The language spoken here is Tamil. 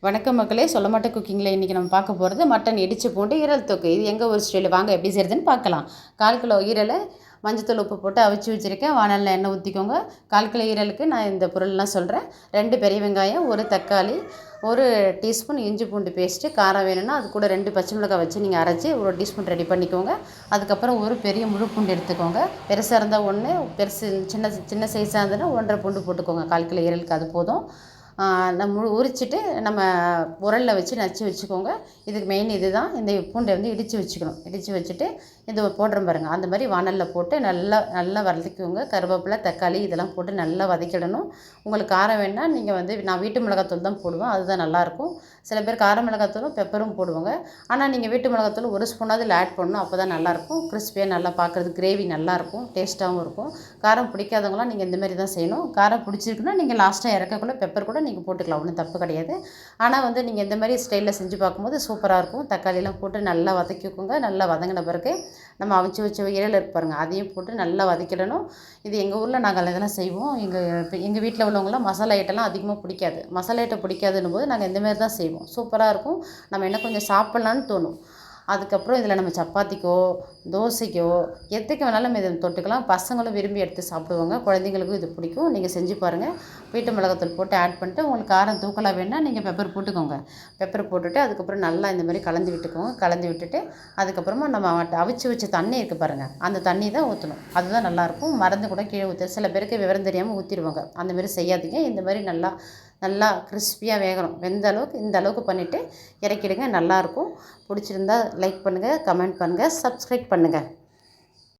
வணக்கம் மக்களே, சொல்ல மாட்டேன் குக்கிங்கில் இன்றைக்கி நம்ம பார்க்க போகிறது மட்டன் இடித்து பூண்டு ஈரல் தொக்கு. இது எங்கள் ஒரு ஸ்டைலில் வாங்க எப்படி செய்கிறதுன்னு பார்க்கலாம். 1/4 கிலோ ஈரலை மஞ்சத்தூள் உப்பு போட்டு அவிச்சு வச்சுருக்கேன். வானலில் எண்ணெய் ஊற்றிக்கோங்க. 1/4 கிலோ ஈரலுக்கு நான் இந்த பொருள்லாம் சொல்கிறேன். 2 பெரிய வெங்காயம், 1 தக்காளி, 1 டீஸ்பூன் இஞ்சி பூண்டு பேஸ்ட்டு. காரம் வேணும்னா அது கூட 2 பச்சை மிளகாய் வச்சு நீங்கள் அரைச்சி 1 டீஸ்பூன் ரெடி பண்ணிக்கோங்க. அதுக்கப்புறம் ஒரு பெரிய முழு பூண்டு எடுத்துக்கோங்க. பெருசாக இருந்தால் 1, பெருசு சின்ன சைஸாக இருந்ததுன்னா 1.5 பூண்டு போட்டுக்கோங்க. 1/4 கிலோ ஈரலுக்கு அது போதும். நம்ம உரிச்சிட்டு நம்ம உரலில் வச்சு நச்சு வச்சுக்கோங்க. இதுக்கு மெயின் இது தான். இந்த பூண்டை வந்து இடித்து வச்சுக்கணும். இடித்து வச்சுட்டு இது போடுறோம் பாருங்கள், அந்த மாதிரி வானலில் போட்டு நல்லா வதக்கிக்கோங்க. கருவேப்பிலை, தக்காளி இதெல்லாம் போட்டு நல்லா வதக்கிடணும். உங்களுக்கு காரம் வேணால் நீங்கள் வந்து நான் வீட்டு மிளகாத்தூள் தான் போடுவேன், அதுதான் நல்லாயிருக்கும். சில பேர் கார மிளகாத்தூளும் பெப்பரும் போடுவாங்க. ஆனால் நீங்கள் வீட்டு மிளகாத்தூள் 1 ஸ்பூனாவது இதில் ஆட் பண்ணணும். அப்போ தான் நல்லாயிருக்கும். கிறிஸ்பியாக நல்லா பார்க்குறது, கிரேவி நல்லாயிருக்கும், டேஸ்ட்டாகவும் இருக்கும். காரம் பிடிக்காதவங்களாம் நீங்கள் இந்தமாரி தான் செய்யணும். காரம் பிடிச்சிருக்குன்னா நீங்கள் லாஸ்ட்டாக இறக்கக்குள்ள பெப்பர் கூட நீங்கள் போட்டுக்கலாம், ஒன்றும் தப்பு கிடையாது. ஆனால் வந்து நீங்கள் இந்த மாதிரி ஸ்டைலில் செஞ்சு பார்க்கும்போது சூப்பராக இருக்கும். தக்காளியெல்லாம் போட்டு நல்லா வதக்கிக்கோங்க. நல்லா வதங்கின பிறகு நம்ம அவிச்சு வச்ச ஈரல் இருக்கு பாருங்கள், அதையும் போட்டு நல்லா வதக்கிடணும். இது எங்கள் ஊரில் நாங்கள் இதெல்லாம் செய்வோம். எங்கள் வீட்டில் உள்ளவங்களாம் மசாலா ஐட்டம்லாம் அதிகமாக பிடிக்காது. மசாலா ஐட்டம் பிடிக்காதுன்னும் போது நாங்கள் இந்தமாரி தான் செய்வோம். சூப்பராக இருக்கும். நம்ம என்ன கொஞ்சம் சாப்பிட்லான்னு தோணும். அதுக்கப்புறம் இதில் நம்ம சப்பாத்திக்கோ தோசைக்கோ எதுக்கு வேணாலும் நம்ம இதை தொட்டுக்கலாம். பசங்களும் விரும்பி எடுத்து சாப்பிடுவாங்க. குழந்தைங்களுக்கும் இது பிடிக்கும். நீங்கள் செஞ்சு பாருங்கள். வீட்டு மிளகாத்தூள் போட்டு ஆட் பண்ணிட்டு உங்களுக்கு காரம் தூக்கலாக வேணால் நீங்கள் பெப்பர் போட்டுக்கோங்க. பெப்பர் போட்டுட்டு அதுக்கப்புறம் நல்லா இந்த மாதிரி கலந்து விட்டுக்கோங்க. கலந்து விட்டுட்டு அதுக்கப்புறமா நம்ம அவிச்சு வச்ச தண்ணி இருக்குது பாருங்கள், அந்த தண்ணி தான் ஊற்றணும். அதுதான் நல்லாயிருக்கும். மறந்து கூட கீழே ஊற்ற சில பேருக்கு விவரம் தெரியாமல் ஊற்றிடுவாங்க. அந்தமாரி செய்யாதீங்க. இந்த மாதிரி நல்லா கிறிஸ்பியாக வேகணும். வெந்த அளவுக்கு இந்த அளவுக்கு பண்ணிவிட்டு இறக்கிடுங்க. நல்லாயிருக்கும். பிடிச்சிருந்தா லைக் பண்ணுங்கள், கமெண்ட் பண்ணுங்கள், சப்ஸ்கிரைப் பண்ணுங்கள்.